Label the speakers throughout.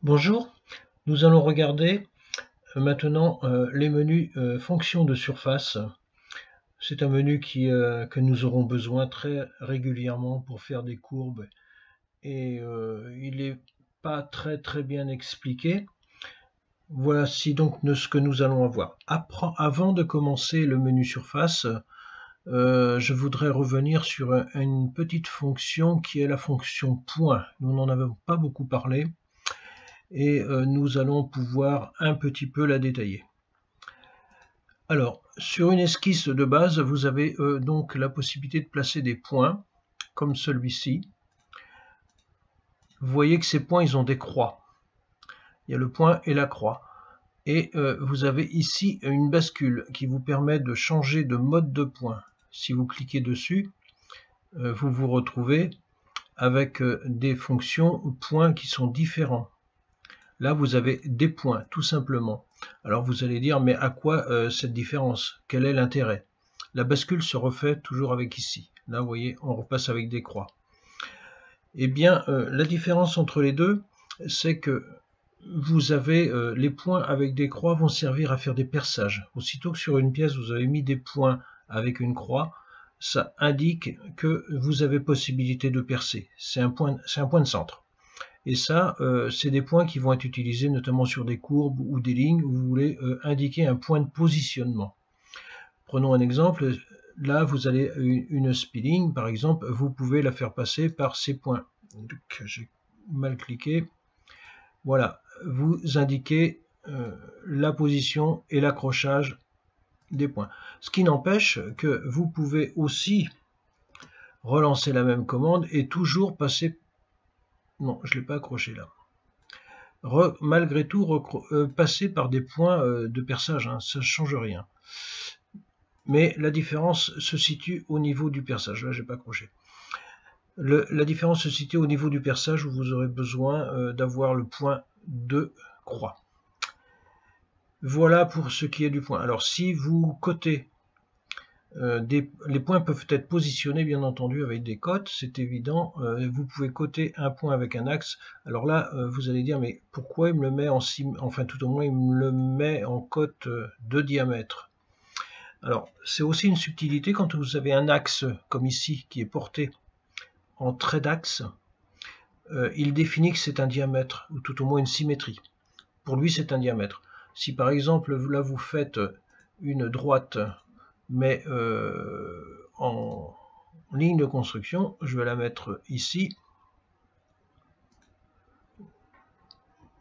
Speaker 1: Bonjour, nous allons regarder maintenant les menus fonctions de surface. C'est un menu que nous aurons besoin très régulièrement pour faire des courbes et il n'est pas très bien expliqué. Voici donc ce que nous allons avoir. Avant de commencer le menu surface, je voudrais revenir sur une petite fonction qui est la fonction point. Nous n'en avons pas beaucoup parlé. Et nous allons pouvoir un petit peu la détailler. Alors, sur une esquisse de base, vous avez donc la possibilité de placer des points, comme celui-ci. Vous voyez que ces points, ils ont des croix. Il y a le point et la croix. Et vous avez ici une bascule qui vous permet de changer de mode de point. Si vous cliquez dessus, vous vous retrouvez avec des fonctions points qui sont différents. Là, vous avez des points, tout simplement. Alors, vous allez dire, mais à quoi cette différence? Quel est l'intérêt? La bascule se refait toujours avec ici. Là, vous voyez, on repasse avec des croix. Eh bien, la différence entre les deux, c'est que vous avez les points avec des croix vont servir à faire des perçages. Aussitôt que sur une pièce, vous avez mis des points avec une croix, ça indique que vous avez possibilité de percer. C'est un point de centre. Et ça, c'est des points qui vont être utilisés notamment sur des courbes ou des lignes où vous voulez indiquer un point de positionnement. Prenons un exemple. Là, vous avez une spilling, par exemple, vous pouvez la faire passer par ces points. J'ai mal cliqué. Voilà, vous indiquez la position et l'accrochage des points. Ce qui n'empêche que vous pouvez aussi relancer la même commande et toujours passer. Non, je ne l'ai pas accroché là. Malgré tout, passer par des points de perçage, hein, ça ne change rien. Mais la différence se situe au niveau du perçage. Là, je n'ai pas accroché. La différence se situe au niveau du perçage où vous aurez besoin d'avoir le point de croix. Voilà pour ce qui est du point. Alors, si vous cotez, les points peuvent être positionnés, bien entendu, avec des cotes, c'est évident. Vous pouvez coter un point avec un axe. Alors là, vous allez dire, mais pourquoi il me le met enfin, tout au moins, il me le met en cote de diamètre? Alors, c'est aussi une subtilité quand vous avez un axe, comme ici, qui est porté en trait d'axe. Il définit que c'est un diamètre, ou tout au moins une symétrie. Pour lui, c'est un diamètre. Si par exemple, là, vous faites une droite, mais en ligne de construction, je vais la mettre ici.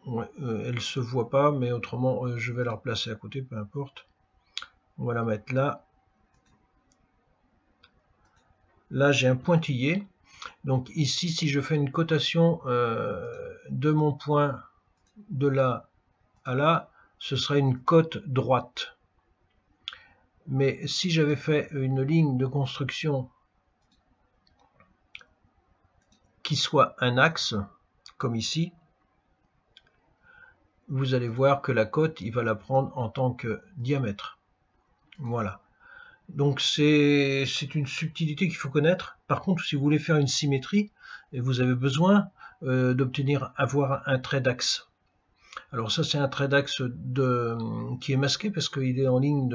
Speaker 1: Ouais, elle ne se voit pas, mais autrement, je vais la replacer à côté, peu importe. On va la mettre là. Là, j'ai un pointillé. Donc ici, si je fais une cotation de mon point de là à là, ce serait une cote droite. Mais si j'avais fait une ligne de construction qui soit un axe, comme ici, vous allez voir que la cote, il va la prendre en tant que diamètre. Voilà. Donc c'est une subtilité qu'il faut connaître. Par contre, si vous voulez faire une symétrie, et vous avez besoin avoir un trait d'axe. Alors ça, c'est un trait d'axe qui est masqué parce qu'il est en ligne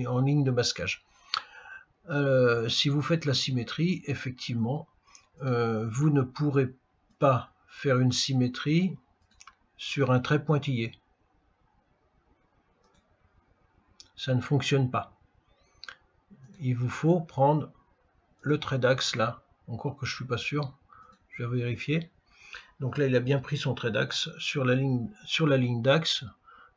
Speaker 1: en ligne de masquage. Si vous faites la symétrie, effectivement, vous ne pourrez pas faire une symétrie sur un trait pointillé. Ça ne fonctionne pas. Il vous faut prendre le trait d'axe là, encore que je ne suis pas sûr, je vais vérifier. Donc là, il a bien pris son trait d'axe sur la ligne d'axe.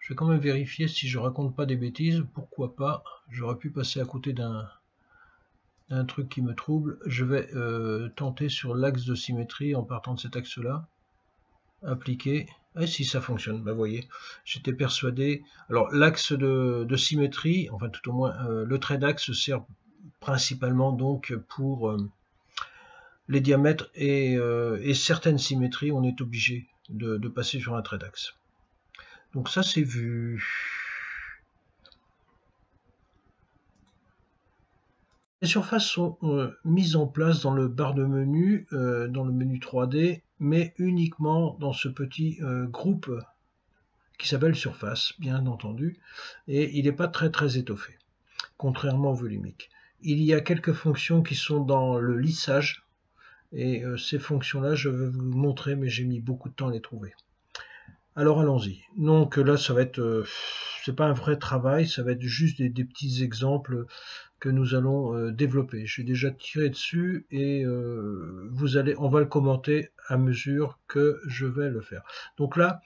Speaker 1: Je vais quand même vérifier si je raconte pas des bêtises. Pourquoi pas? J'aurais pu passer à côté d'un truc qui me trouble. Je vais tenter sur l'axe de symétrie en partant de cet axe-là. Appliquer. Et si ça fonctionne, vous voyez, j'étais persuadé. Alors l'axe de symétrie, enfin tout au moins le trait d'axe sert principalement donc pour les diamètres et certaines symétries, on est obligé de passer sur un trait d'axe. Donc ça c'est vu. Les surfaces sont mises en place dans le barre de menu, dans le menu 3D, mais uniquement dans ce petit groupe qui s'appelle surface, bien entendu, et il n'est pas très étoffé, contrairement au volumique. Il y a quelques fonctions qui sont dans le lissage, et ces fonctions-là, je vais vous montrer, mais j'ai mis beaucoup de temps à les trouver. Alors allons-y. Donc là, ça va être, c'est pas un vrai travail, ça va être juste des petits exemples que nous allons développer. J'ai déjà tiré dessus et on va le commenter à mesure que je vais le faire. Donc là,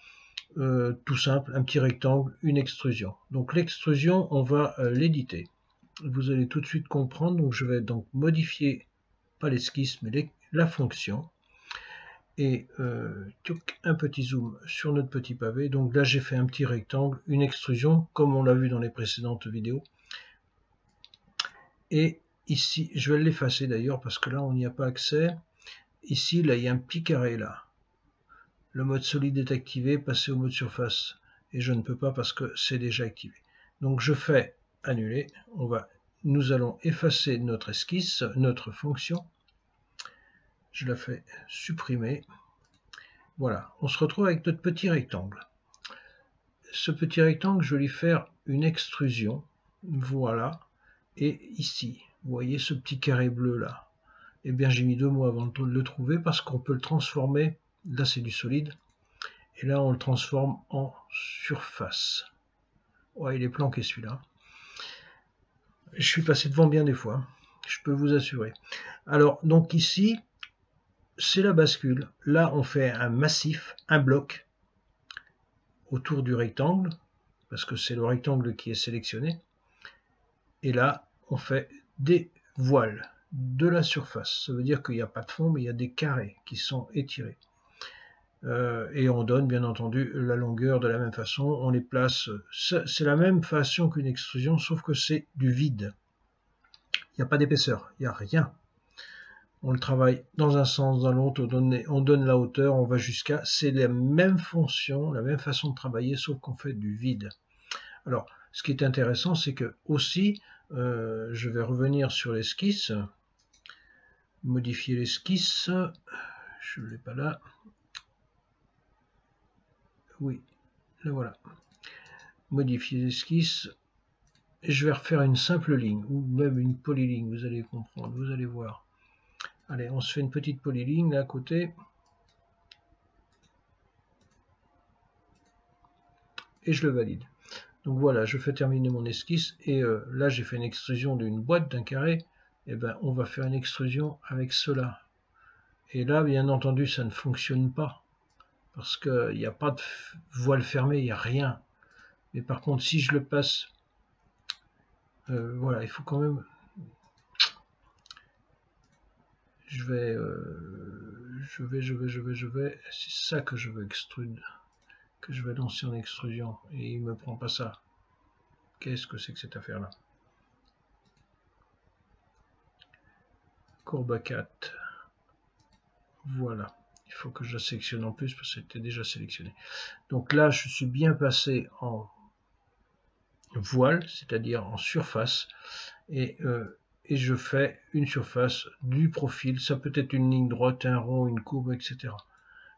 Speaker 1: tout simple, un petit rectangle, une extrusion. Donc l'extrusion, on va l'éditer. Vous allez tout de suite comprendre. Donc je vais donc modifier, pas l'esquisse, mais la fonction. Et un petit zoom sur notre petit pavé. Donc là, j'ai fait un petit rectangle, une extrusion, comme on l'a vu dans les précédentes vidéos. Et ici, je vais l'effacer d'ailleurs, parce que là, on n'y a pas accès. Ici, là, il y a un petit carré là. Le mode solide est activé, passer au mode surface. Et je ne peux pas parce que c'est déjà activé. Donc je fais annuler. Nous allons effacer notre esquisse, notre fonction. Je la fais supprimer. Voilà, on se retrouve avec notre petit rectangle. Ce petit rectangle, je vais lui faire une extrusion. Voilà. Et ici, vous voyez ce petit carré bleu là. Eh bien, j'ai mis 2 mois avant de le trouver parce qu'on peut le transformer. Là, c'est du solide. Et là, on le transforme en surface. Ouais, il est planqué celui-là. Je suis passé devant bien des fois, je peux vous assurer. Alors, donc ici, c'est la bascule. Là, on fait un massif, un bloc autour du rectangle, parce que c'est le rectangle qui est sélectionné. Et là, on fait des voiles de la surface. Ça veut dire qu'il n'y a pas de fond, mais il y a des carrés qui sont étirés. Et on donne bien entendu la longueur de la même façon. On les place, c'est la même façon qu'une extrusion, sauf que c'est du vide. Il n'y a pas d'épaisseur, il n'y a rien. On le travaille dans un sens, dans l'autre, on donne la hauteur, on va jusqu'à... C'est la même fonction, la même façon de travailler, sauf qu'on fait du vide. Alors, ce qui est intéressant, c'est que aussi, je vais revenir sur l'esquisse, modifier l'esquisse, je ne l'ai pas là. Oui, le voilà. Modifier l'esquisse, et je vais refaire une simple ligne, ou même une polyligne, vous allez comprendre, vous allez voir. Allez, on se fait une petite polyligne là à côté. Et je le valide. Donc voilà, je fais terminer mon esquisse et là j'ai fait une extrusion d'une boîte, d'un carré. Et ben on va faire une extrusion avec cela. Et là, bien entendu, ça ne fonctionne pas parce qu'il n'y a pas de voile fermée, il n'y a rien. Mais par contre, si je le passe, voilà, il faut quand même. Je vais. C'est ça que je veux extruder, que je vais lancer en extrusion et il me prend pas ça. Qu'est-ce que c'est que cette affaire-là? Courbe à 4. Voilà. Il faut que je la sélectionne en plus parce que c'était déjà sélectionné. Donc là, je suis bien passé en voile, c'est-à-dire en surface. Et je fais une surface du profil. Ça peut être une ligne droite, un rond, une courbe, etc.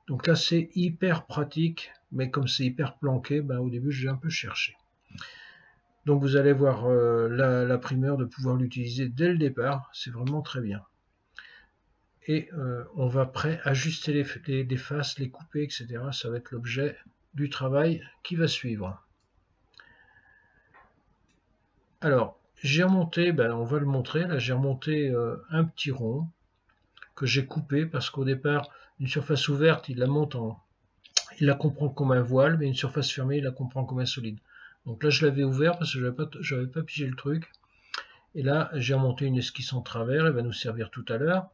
Speaker 1: Donc là, c'est hyper pratique. Mais comme c'est hyper planqué, ben, au début, j'ai un peu cherché. Donc vous allez voir la primeur de pouvoir l'utiliser dès le départ. C'est vraiment très bien. Et on va après ajuster les faces, les couper, etc. Ça va être l'objet du travail qui va suivre. Alors, j'ai remonté, ben, on va le montrer, là j'ai remonté un petit rond que j'ai coupé parce qu'au départ, une surface ouverte, il la comprend comme un voile, mais une surface fermée, il la comprend comme un solide. Donc là, je l'avais ouvert parce que je n'avais pas pigé le truc. Et là, j'ai remonté une esquisse en travers, elle va nous servir tout à l'heure.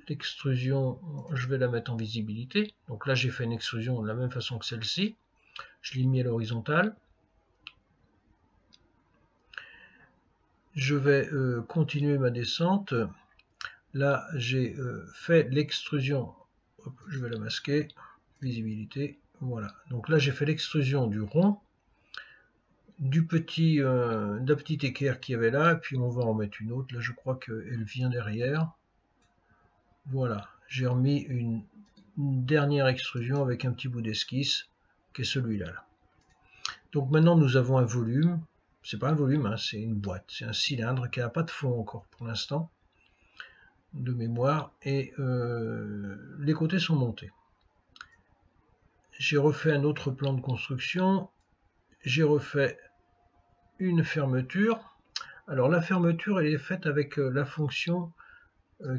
Speaker 1: L'extrusion, je vais la mettre en visibilité. Donc là, j'ai fait une extrusion de la même façon que celle-ci. Je l'ai mis à l'horizontale. Je vais continuer ma descente. Là, j'ai fait l'extrusion. Je vais la masquer. Visibilité. Voilà. Donc là, j'ai fait l'extrusion du rond. de la petite équerre qu'il y avait là, et puis on va en mettre une autre. Là, je crois qu'elle vient derrière. Voilà, j'ai remis une dernière extrusion avec un petit bout d'esquisse, qui est celui-là. Donc maintenant, nous avons un volume. C'est pas un volume, hein, c'est une boîte, c'est un cylindre qui n'a pas de fond encore pour l'instant, de mémoire, et les côtés sont montés. J'ai refait un autre plan de construction, j'ai refait une fermeture. Alors la fermeture, elle est faite avec la fonction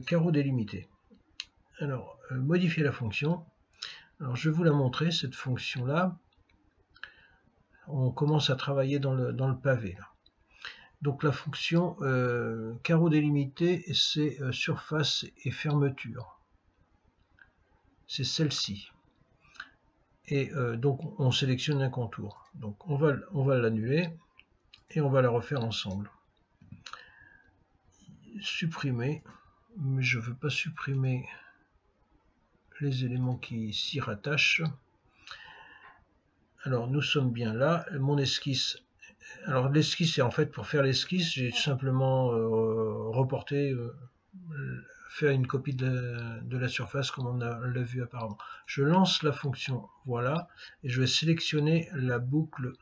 Speaker 1: carreau délimité. Alors, modifier la fonction. Alors je vais vous la montrer, cette fonction-là. On commence à travailler dans le pavé, là. Donc la fonction carreau délimité, c'est surface et fermeture. C'est celle-ci. Et donc on sélectionne un contour. Donc on va l'annuler et on va la refaire ensemble. Supprimer, mais je ne veux pas supprimer les éléments qui s'y rattachent. Alors nous sommes bien là. Mon esquisse. Alors l'esquisse, c'est en fait pour faire l'esquisse, j'ai simplement reporté, faire une copie de la surface comme on l'a vu apparemment. Je lance la fonction, voilà, et je vais sélectionner la boucle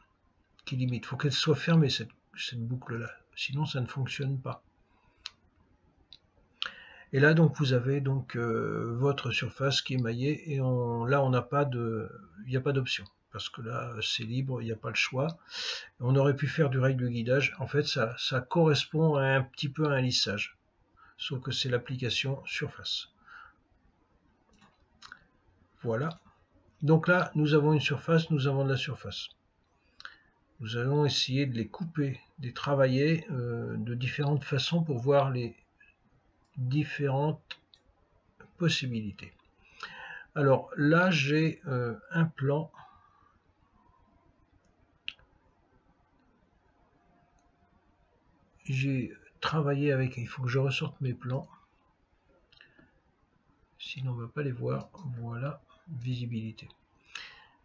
Speaker 1: qui limite. Il faut qu'elle soit fermée cette boucle-là, sinon ça ne fonctionne pas. Et là donc vous avez donc votre surface qui est maillée et là on n'a pas de, il n'y a pas d'option parce que là c'est libre, il n'y a pas le choix. On aurait pu faire du rail de guidage. En fait ça correspond un petit peu à un lissage, sauf que c'est l'application surface. Voilà. Donc là nous avons une surface, nous avons de la surface. Nous allons essayer de les couper, de les travailler de différentes façons pour voir les différentes possibilités. Alors là j'ai un plan. J'ai travaillé avec, il faut que je ressorte mes plans, sinon on ne va pas les voir. Voilà, visibilité.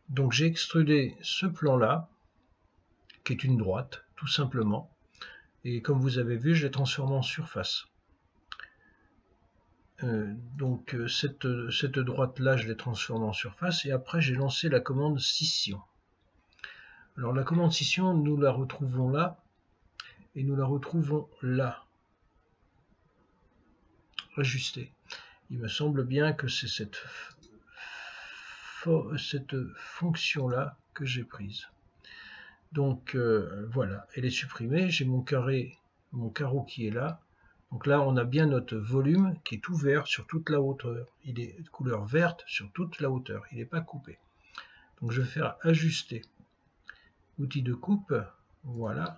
Speaker 1: Donc j'ai extrudé ce plan là, qui est une droite, tout simplement, et comme vous avez vu, je l'ai transformé en surface. Donc cette droite là, je l'ai transformée en surface, et après j'ai lancé la commande scission. Alors la commande scission, nous la retrouvons là, et nous la retrouvons là. Ajuster. Il me semble bien que c'est cette fonction-là que j'ai prise. Donc voilà, elle est supprimée. J'ai mon carreau qui est là. Donc là, on a bien notre volume qui est ouvert sur toute la hauteur. Il est de couleur verte sur toute la hauteur. Il n'est pas coupé. Donc je vais faire ajuster. Outil de coupe. Voilà.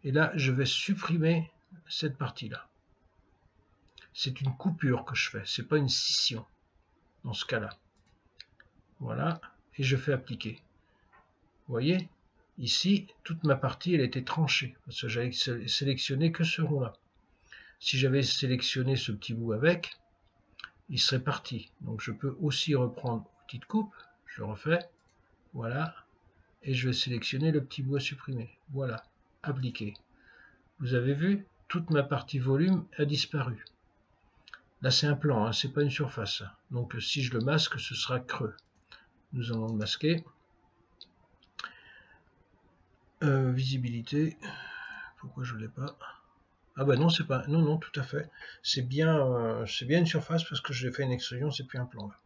Speaker 1: Et là, je vais supprimer cette partie-là. C'est une coupure que je fais. C'est pas une scission dans ce cas-là. Voilà. Et je fais appliquer. Vous voyez, ici, toute ma partie, elle était tranchée, parce que j'avais sélectionné que ce rond-là. Si j'avais sélectionné ce petit bout avec, il serait parti. Donc je peux aussi reprendre outil de coupe, je refais, voilà, et je vais sélectionner le petit bout à supprimer. Voilà, appliquer. Vous avez vu, toute ma partie volume a disparu. Là c'est un plan, hein, c'est pas une surface. Donc si je le masque, ce sera creux. Nous allons le masquer. Visibilité, pourquoi je ne l'ai pas? Ah bah non, c'est pas, non, tout à fait. C'est bien une surface parce que j'ai fait une extrusion, c'est plus un plan là.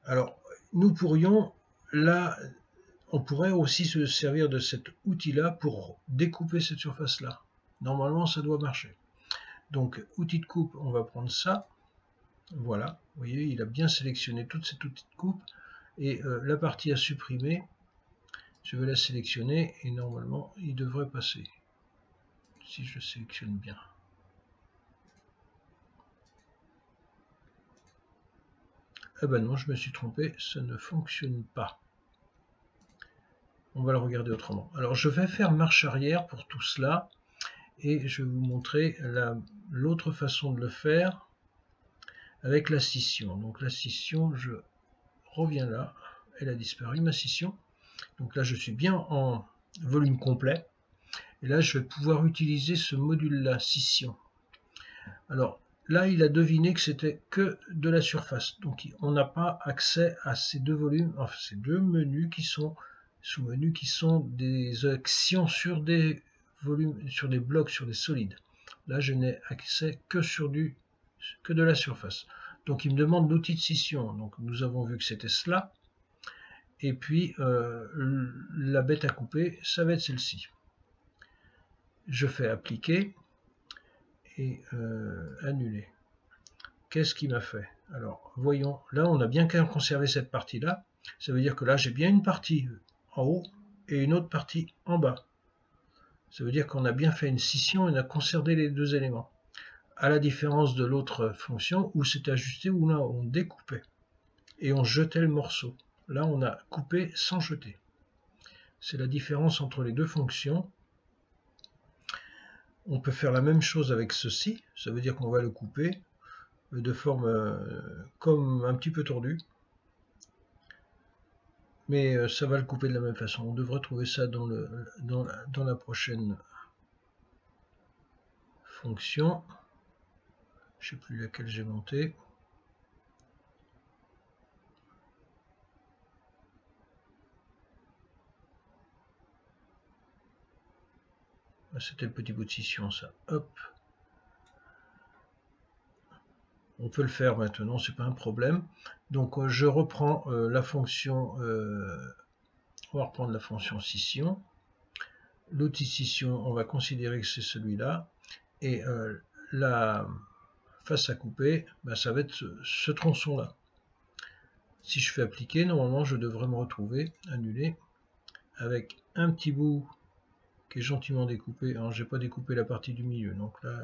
Speaker 1: Alors, nous pourrions, là, on pourrait aussi se servir de cet outil-là pour découper cette surface-là. Normalement, ça doit marcher. Donc, outil de coupe, on va prendre ça. Voilà, vous voyez, il a bien sélectionné toute cette outil de coupe. Et la partie à supprimer, je vais la sélectionner et normalement, il devrait passer. Si je sélectionne bien. Ah ben non, je me suis trompé, ça ne fonctionne pas. On va le regarder autrement. Alors je vais faire marche arrière pour tout cela et je vais vous montrer l'autre façon de le faire avec la scission. Donc la scission, je reviens là, elle a disparu ma scission. Donc là, je suis bien en volume complet. Et là, je vais pouvoir utiliser ce module-là, scission. Alors là, il a deviné que c'était que de la surface. Donc on n'a pas accès à ces deux volumes, enfin ces deux menus qui sont sous-menus qui sont des actions sur des volumes, sur des blocs, sur des solides. Là, je n'ai accès que de la surface. Donc il me demande l'outil de scission. Donc nous avons vu que c'était cela. Et puis la bête à couper, ça va être celle-ci. Je fais appliquer et annuler. Qu'est-ce qu'il m'a fait? Alors, voyons, là on a bien conservé cette partie-là. Ça veut dire que là j'ai bien une partie en haut et une autre partie en bas. Ça veut dire qu'on a bien fait une scission et on a conservé les deux éléments. À la différence de l'autre fonction où c'était ajusté, où là on découpait et on jetait le morceau. Là on a coupé sans jeter. C'est la différence entre les deux fonctions. On peut faire la même chose avec ceci, ça veut dire qu'on va le couper de forme comme un petit peu tordue, mais ça va le couper de la même façon. On devrait trouver ça dans la prochaine fonction. Je ne sais plus laquelle j'ai monté. C'était le petit bout de scission, ça. Hop. On peut le faire maintenant, c'est pas un problème. Donc je reprends la fonction, on va reprendre la fonction scission. L'outil scission, on va considérer que c'est celui-là. Et la face à couper, ben, ça va être ce tronçon-là. Si je fais appliquer, normalement je devrais me retrouver annulé avec un petit bout qui est gentiment découpé. Alors j'ai pas découpé la partie du milieu, donc là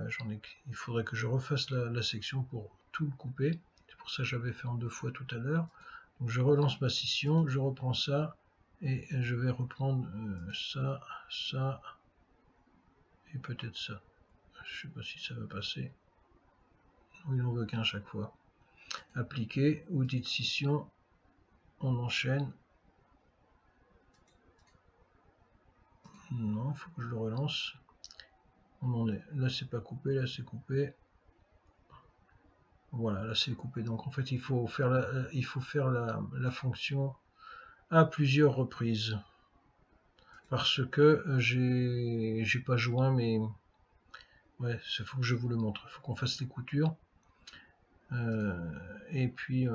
Speaker 1: il faudrait que je refasse la section pour tout le couper. C'est pour ça que j'avais fait en 2 fois tout à l'heure. Donc je relance ma scission, je reprends ça et je vais reprendre ça, ça et peut-être ça. Je sais pas si ça va passer. Il n'en veut qu'un à chaque fois. Appliquer, outil de scission, on enchaîne. Non, il faut que je le relance. On en est. Là, c'est pas coupé, là, c'est coupé. Voilà, là, c'est coupé. Donc, en fait, il faut faire la fonction à plusieurs reprises. Parce que j'ai pas joint, mais ouais, il faut que je vous le montre. Il faut qu'on fasse les coutures. Et puis,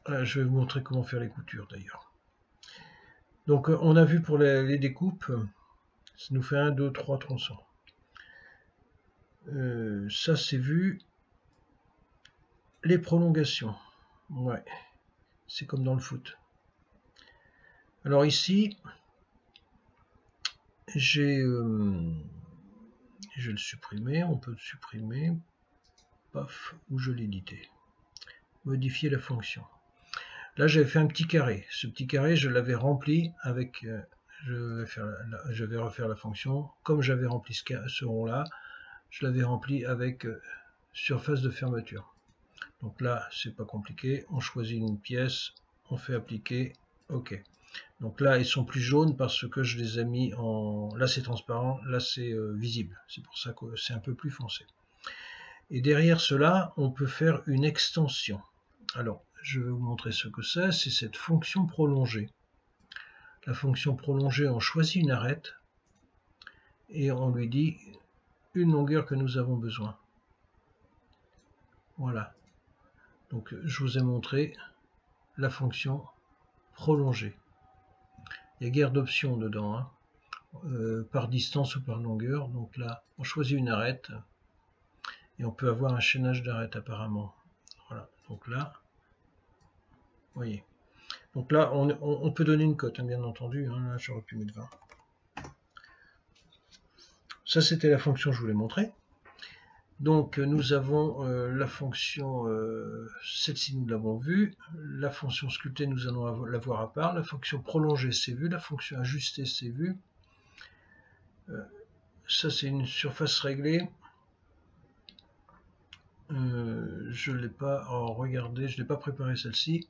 Speaker 1: je vais vous montrer comment faire les coutures d'ailleurs. Donc on a vu pour les découpes, ça nous fait 1, 2, 3 tronçons. Ça c'est vu. Les prolongations, ouais, c'est comme dans le foot. Alors ici, je vais le supprimer, on peut le supprimer, paf, ou je l'éditer. Modifier la fonction. Là j'avais fait un petit carré, ce petit carré je l'avais rempli avec, je vais refaire la fonction, comme j'avais rempli ce rond là, je l'avais rempli avec surface de fermeture. Donc là c'est pas compliqué, on choisit une pièce, on fait appliquer, ok. Donc là ils sont plus jaunes parce que je les ai mis en, là c'est transparent, là c'est visible, c'est pour ça que c'est un peu plus foncé. Et derrière cela on peut faire une extension. Alors je vais vous montrer ce que c'est cette fonction prolongée. La fonction prolongée, on choisit une arête et on lui dit une longueur que nous avons besoin. Voilà. Donc je vous ai montré la fonction prolongée. Il n'y a guère d'options dedans, hein, par distance ou par longueur. Donc là, on choisit une arête et on peut avoir un chaînage d'arêtes apparemment. Voilà. Donc là, vous voyez. Donc là, on peut donner une cote, hein, bien entendu. Hein, là, j'aurais pu mettre 20. Ça, c'était la fonction que je voulais montrer. Donc, nous avons la fonction, celle-ci, nous l'avons vue. La fonction sculptée, nous allons la voir à part. La fonction prolongée, c'est vu. La fonction ajustée, c'est vu. Ça, c'est une surface réglée. Je ne l'ai pas regardé, je n'ai pas préparé celle-ci.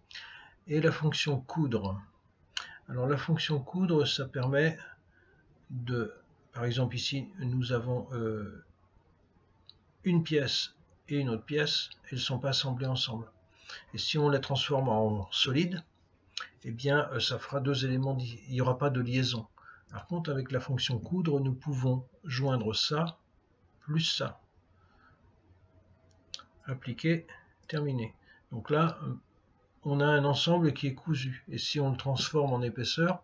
Speaker 1: Et la fonction coudre. Alors la fonction coudre, ça permet de, par exemple ici, nous avons une pièce et une autre pièce, elles ne sont pas assemblées ensemble. Et si on les transforme en solide, eh bien ça fera deux éléments, il n'y aura pas de liaison. Par contre, avec la fonction coudre, nous pouvons joindre ça plus ça. Appliquer, terminer. Donc là, on a un ensemble qui est cousu. Et si on le transforme en épaisseur,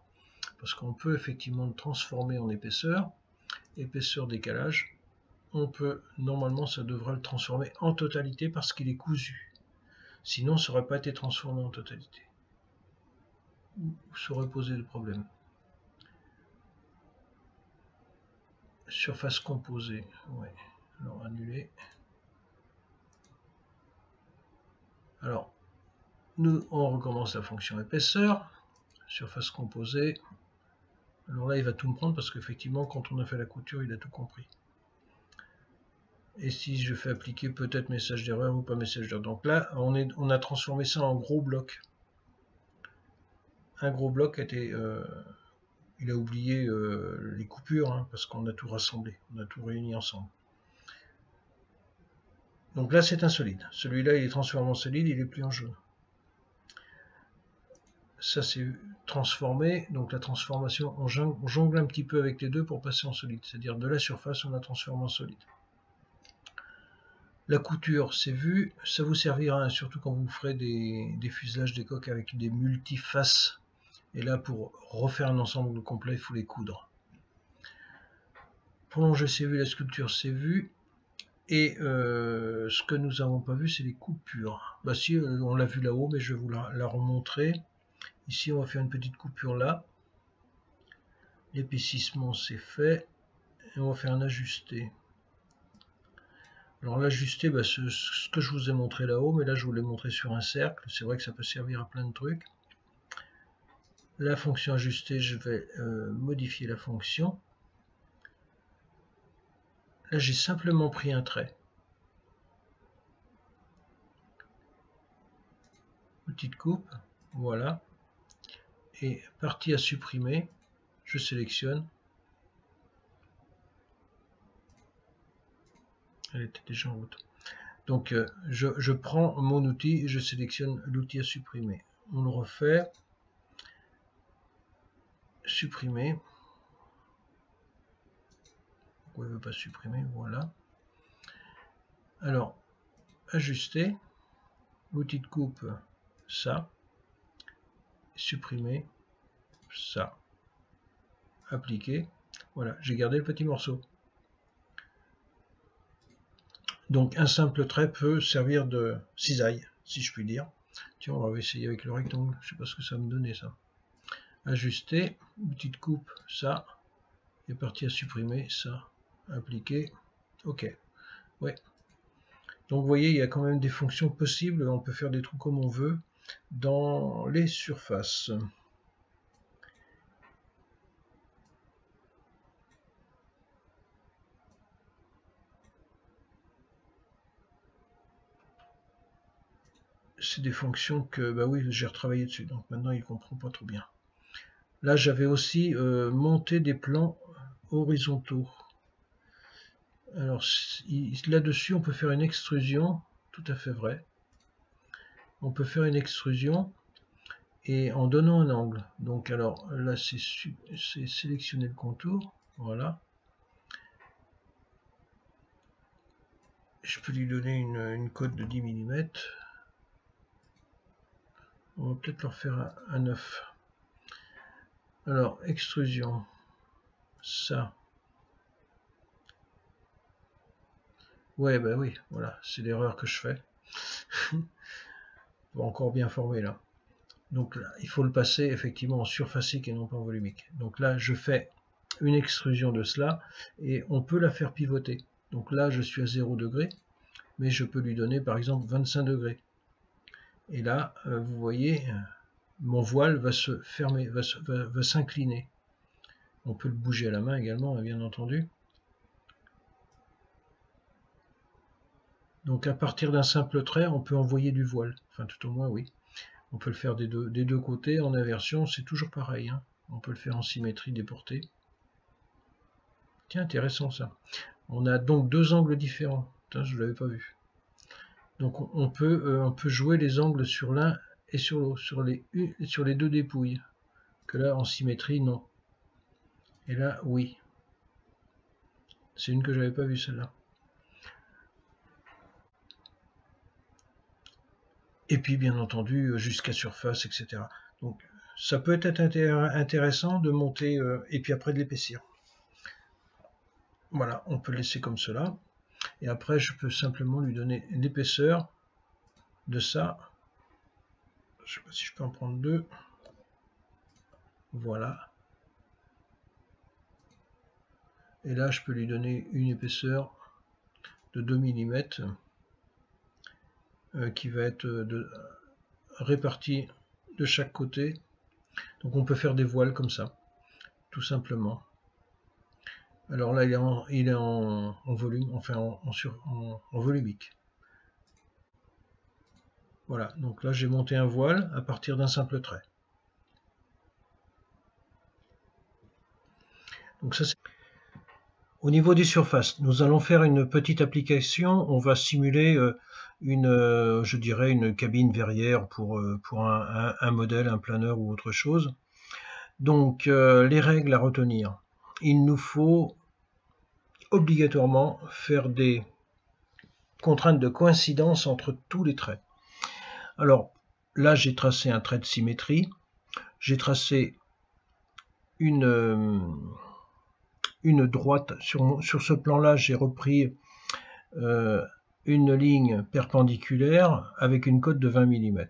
Speaker 1: parce qu'on peut effectivement le transformer en épaisseur décalage, on peut, normalement ça devrait le transformer en totalité parce qu'il est cousu. Sinon ça n'aurait pas été transformé en totalité. Ou ça aurait posé des problèmes. Surface composée, ouais. Alors annuler. Alors, nous on recommence la fonction épaisseur, surface composée. Alors là il va tout me prendre parce qu'effectivement quand on a fait la couture il a tout compris. Et si je fais appliquer peut-être message d'erreur ou pas message d'erreur. Donc là, on a transformé ça en gros bloc. Un gros bloc était... il a oublié les coupures, hein, parce qu'on a tout rassemblé, on a tout réuni ensemble. Donc là, c'est un solide. Celui-là, il est transformé en solide, il est plus en jaune. Ça, c'est transformé. Donc la transformation, on jongle un petit peu avec les deux pour passer en solide. C'est-à-dire de la surface, on la transforme en solide. La couture, c'est vu, ça vous servira, hein, surtout quand vous ferez des fuselages des coques avec des multifaces. Et là, pour refaire un ensemble complet, il faut les coudre. Prolonger, c'est vu, la sculpture, c'est vu. Et ce que nous n'avons pas vu, c'est les coupures. Bah si, on l'a vu là-haut, mais je vais vous la remontrer. Ici, on va faire une petite coupure là. L'épaississement, c'est fait. Et on va faire un ajusté. Alors l'ajuster, bah, ce que je vous ai montré là-haut, mais là je vous l'ai montré sur un cercle. C'est vrai que ça peut servir à plein de trucs. La fonction ajuster, je vais modifier la fonction. Là j'ai simplement pris un trait. Petite coupe, voilà. Et partie à supprimer, je sélectionne. Elle était déjà en route. Donc je prends mon outil et je sélectionne l'outil à supprimer. On le refait. Supprimer. Pourquoi il ne veut pas supprimer? Voilà. Alors, ajuster. Outil de coupe, ça. Supprimer, ça. Appliquer. Voilà, j'ai gardé le petit morceau. Donc un simple trait peut servir de cisaille, si je puis dire. Tiens, on va essayer avec le rectangle. Je ne sais pas ce que ça va me donner, ça. Ajuster, outil de coupe, ça. Et partie à supprimer, ça. Appliquer. OK. Ouais. Donc vous voyez, il y a quand même des fonctions possibles. On peut faire des trous comme on veut dans les surfaces. C'est des fonctions que, bah oui, j'ai retravaillé dessus, donc maintenant il comprend pas trop bien. Là, j'avais aussi monté des plans horizontaux. Alors là-dessus, on peut faire une extrusion, tout à fait vrai. On peut faire une extrusion et en donnant un angle. Donc alors là, c'est sélectionner le contour, voilà. Je peux lui donner une cote de 10 mm. On va peut-être leur faire un 9. Alors, extrusion, ça. Ouais, bah oui, voilà, c'est l'erreur que je fais. Pas encore bien formé là. Donc là, il faut le passer effectivement en surfacique et non pas en volumique. Donc là, je fais une extrusion de cela et on peut la faire pivoter. Donc là, je suis à 0 degré, mais je peux lui donner par exemple 25 degrés. Et là, vous voyez, mon voile va se fermer, va s'incliner. On peut le bouger à la main également, bien entendu. Donc à partir d'un simple trait, on peut envoyer du voile. Enfin, tout au moins, oui. On peut le faire des deux côtés. En inversion, c'est toujours pareil, hein. On peut le faire en symétrie déportée. Tiens, intéressant ça. On a donc deux angles différents. Putain, je ne l'avais pas vu. Donc on peut jouer les angles sur l'un et sur l'autre, sur les deux dépouilles. Que là, en symétrie, non. Et là, oui. C'est une que j'avais pas vue, celle-là. Et puis, bien entendu, jusqu'à surface, etc. Donc, ça peut être intéressant de monter, et puis après de l'épaissir. Voilà, on peut laisser comme cela. Et après, je peux simplement lui donner l'épaisseur de ça. Je ne sais pas si je peux en prendre deux. Voilà. Et là, je peux lui donner une épaisseur de 2 mm qui va être répartie de chaque côté. Donc on peut faire des voiles comme ça, tout simplement. Alors là, il est en volume, enfin en volumique. Voilà, donc là j'ai monté un voile à partir d'un simple trait. Donc ça, au niveau des surfaces, nous allons faire une petite application. On va simuler je dirais une cabine verrière pour un modèle, un planeur ou autre chose. Donc les règles à retenir. Il nous faut obligatoirement faire des contraintes de coïncidence entre tous les traits. Alors là, j'ai tracé un trait de symétrie. J'ai tracé une droite. Sur ce plan-là, j'ai repris une ligne perpendiculaire avec une cote de 20 mm.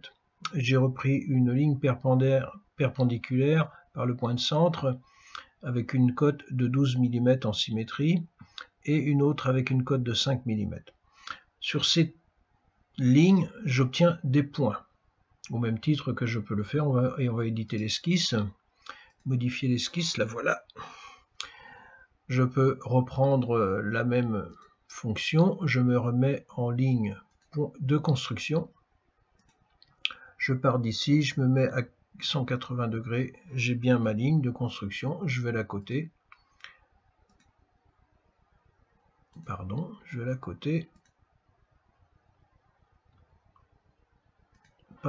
Speaker 1: J'ai repris une ligne perpendiculaire par le point de centre avec une cote de 12 mm en symétrie et une autre avec une cote de 5 mm. Sur ces lignes, j'obtiens des points, au même titre que je peux le faire, on va éditer l'esquisse, modifier l'esquisse, la voilà. Je peux reprendre la même fonction, je me remets en ligne de construction, je pars d'ici, je me mets à 180 degrés, j'ai bien ma ligne de construction, je vais la coter, pas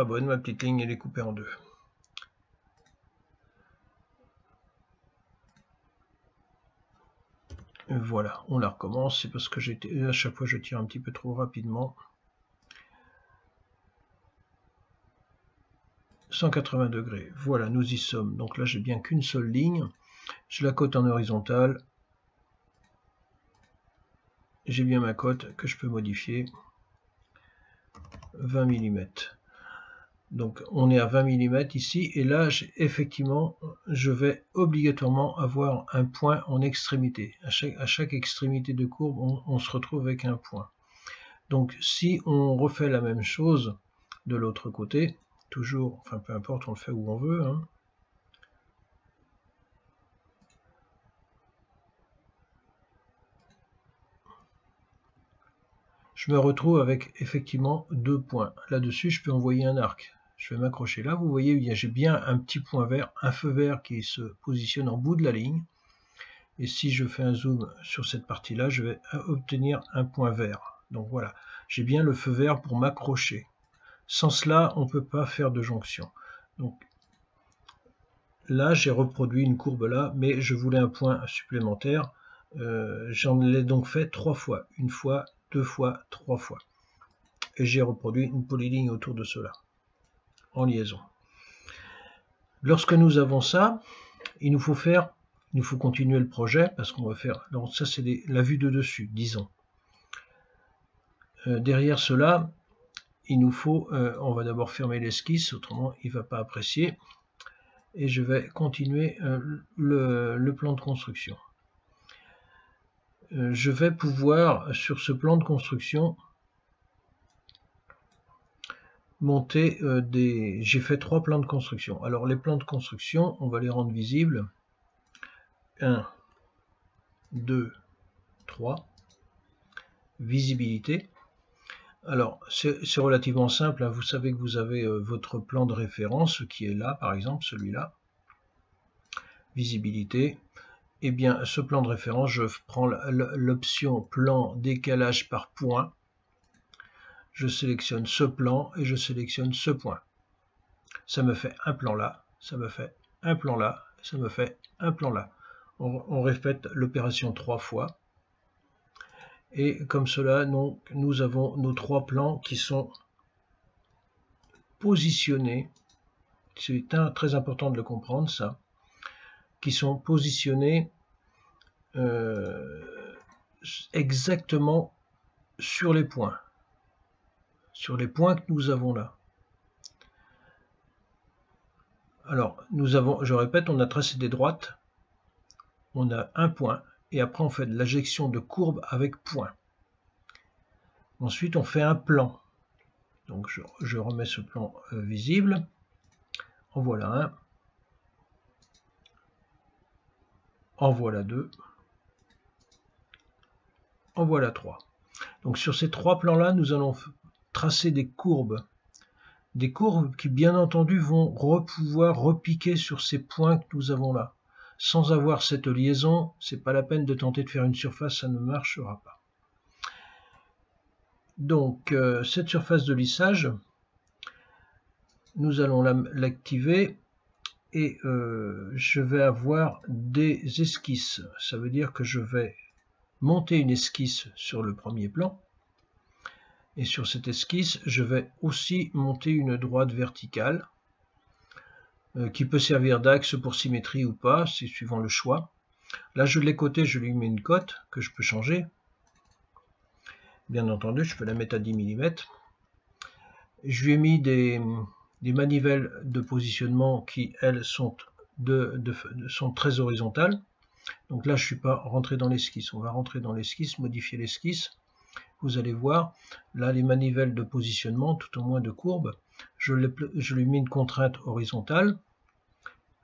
Speaker 1: bonne, ma petite ligne elle est coupée en deux. Voilà, on la recommence, c'est parce que à chaque fois je tire un petit peu trop rapidement. 180 degrés, voilà, nous y sommes. Donc là j'ai bien qu'une seule ligne, je la cote en horizontale, j'ai bien ma cote que je peux modifier, 20 mm. Donc on est à 20 mm ici, et là effectivement je vais obligatoirement avoir un point en extrémité. À chaque extrémité de courbe, on se retrouve avec un point. Donc si on refait la même chose de l'autre côté, toujours, enfin peu importe, on le fait où on veut, hein. Je me retrouve avec effectivement deux points. Là-dessus, je peux envoyer un arc. Je vais m'accrocher là. Vous voyez, j'ai bien un petit point vert, un feu vert qui se positionne en bout de la ligne. Et si je fais un zoom sur cette partie-là, je vais obtenir un point vert. Donc voilà, j'ai bien le feu vert pour m'accrocher. Sans cela, on ne peut pas faire de jonction. Donc là, j'ai reproduit une courbe là, mais je voulais un point supplémentaire. J'en ai donc fait 3 fois. Une fois, 2 fois, 3 fois. Et j'ai reproduit une polyligne autour de cela, en liaison. Lorsque nous avons ça, il nous faut continuer le projet, parce qu'on va faire, donc ça c'est la vue de dessus, disons. Derrière cela, il nous faut, on va d'abord fermer l'esquisse, autrement il ne va pas apprécier, et je vais continuer le plan de construction. Je vais pouvoir, sur ce plan de construction, monter j'ai fait 3 plans de construction. Alors les plans de construction, on va les rendre visibles. 1, 2, 3. Visibilité. Alors, c'est relativement simple, hein. Vous savez que vous avez votre plan de référence qui est là, par exemple, celui-là. Visibilité. Eh bien, ce plan de référence, je prends l'option plan décalage par point. Je sélectionne ce plan et je sélectionne ce point. Ça me fait un plan là, ça me fait un plan là, ça me fait un plan là. On répète l'opération 3 fois. Et comme cela, donc, nous avons nos 3 plans qui sont positionnés. C'est très important de le comprendre, ça. Qui sont positionnés exactement sur les points. Sur les points que nous avons là. Alors, nous avons, je répète, on a tracé des droites. On a un point. Et après, on fait de l'injection de courbes avec point. Ensuite, on fait un plan. Donc, je remets ce plan visible. En voilà un. En voilà deux. En voilà trois. Donc, sur ces 3 plans-là, nous allons tracer des courbes. Des courbes qui, bien entendu, vont pouvoir repiquer sur ces points que nous avons là. Sans avoir cette liaison, c'est pas la peine de tenter de faire une surface, ça ne marchera pas. Donc, cette surface de lissage, nous allons l'activer et je vais avoir des esquisses. Ça veut dire que je vais monter une esquisse sur le premier plan. Et sur cette esquisse, je vais aussi monter une droite verticale qui peut servir d'axe pour symétrie ou pas, c'est suivant le choix. Là, je l'ai coté, je lui mets une cote que je peux changer. Bien entendu, je peux la mettre à 10 mm. Je lui ai mis des manivelles de positionnement qui, elles, sont très horizontales. Donc là, je ne suis pas rentré dans l'esquisse. On va rentrer dans l'esquisse, modifier l'esquisse. Vous allez voir, là, les manivelles de positionnement, tout au moins de courbe, je lui mets une contrainte horizontale,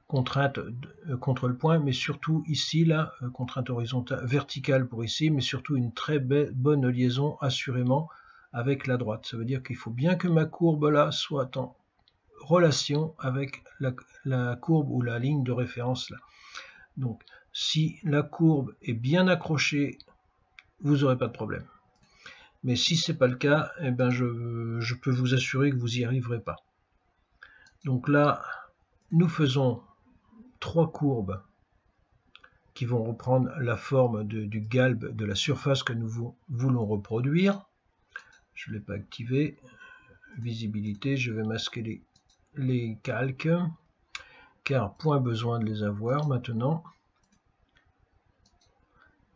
Speaker 1: contrainte contre le point, mais surtout ici, là, contrainte horizontale, verticale pour ici, mais surtout une très bonne liaison, assurément, avec la droite. Ça veut dire qu'il faut bien que ma courbe là soit en relation avec la courbe ou la ligne de référence là. Donc, si la courbe est bien accrochée, vous n'aurez pas de problème. Mais si ce n'est pas le cas, eh ben je peux vous assurer que vous n'y arriverez pas. Donc là, nous faisons 3 courbes qui vont reprendre la forme du galbe de la surface que nous voulons reproduire. Je ne l'ai pas activé. Visibilité, je vais masquer les calques, car point besoin de les avoir maintenant.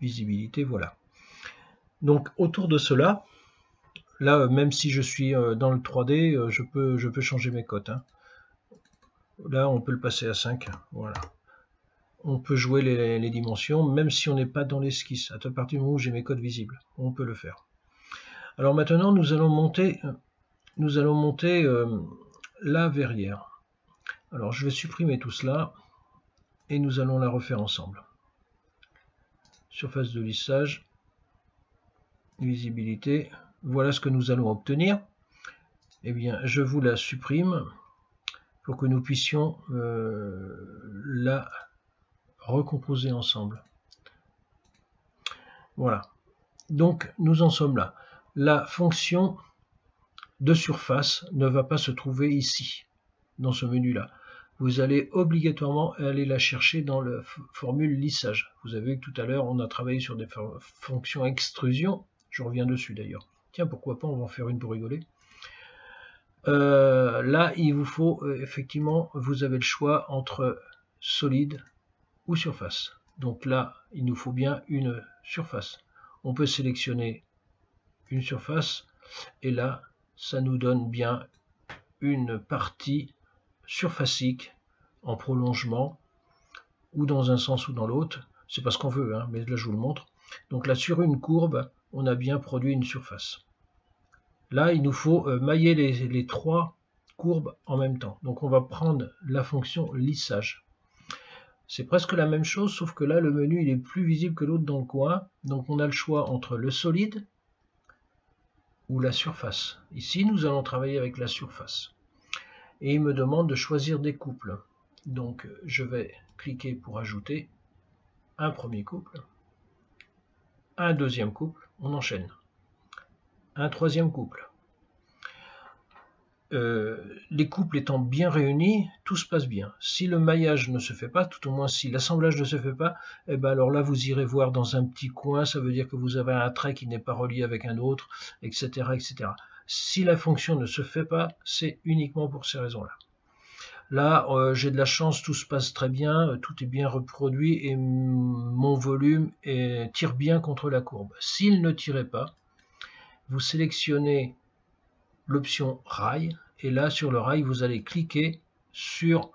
Speaker 1: Visibilité, voilà. Donc autour de cela, là, même si je suis dans le 3D, je peux changer mes cotes. Hein. Là, on peut le passer à 5. Voilà. On peut jouer les dimensions, même si on n'est pas dans l'esquisse. À partir du moment où j'ai mes codes visibles, on peut le faire. Alors maintenant, nous allons monter la verrière. Alors, je vais supprimer tout cela et nous allons la refaire ensemble. Surface de lissage, visibilité. Voilà ce que nous allons obtenir. Eh bien, je vous la supprime pour que nous puissions la recomposer ensemble. Voilà. Donc, nous en sommes là. La fonction de surface ne va pas se trouver ici, dans ce menu-là. Vous allez obligatoirement aller la chercher dans la formule lissage. Vous avez vu que tout à l'heure, on a travaillé sur des fonctions extrusion. Je reviens dessus d'ailleurs. Tiens, pourquoi pas, on va en faire une pour rigoler. Là, il vous faut, effectivement, vous avez le choix entre solide ou surface. Donc là, il nous faut bien une surface. On peut sélectionner une surface et là, ça nous donne bien une partie surfacique en prolongement ou dans un sens ou dans l'autre. C'est pas ce qu'on veut, hein, mais là je vous le montre. Donc là, sur une courbe, on a bien produit une surface. Là, il nous faut mailler les 3 courbes en même temps. Donc on va prendre la fonction lissage. C'est presque la même chose, sauf que là, le menu il est plus visible que l'autre dans le coin. Donc on a le choix entre le solide ou la surface. Ici, nous allons travailler avec la surface. Et il me demande de choisir des couples. Donc, je vais cliquer pour ajouter un premier couple, un deuxième couple, on enchaîne, un troisième couple. Les couples étant bien réunis, tout se passe bien. Si le maillage ne se fait pas, tout au moins si l'assemblage ne se fait pas, eh ben alors là vous irez voir dans un petit coin, ça veut dire que vous avez un trait qui n'est pas relié avec un autre, etc., etc. Si la fonction ne se fait pas, c'est uniquement pour ces raisons-là. Là, j'ai de la chance, tout se passe très bien, tout est bien reproduit et mon volume tire bien contre la courbe. S'il ne tirait pas, vous sélectionnez l'option rail et là sur le rail vous allez cliquer sur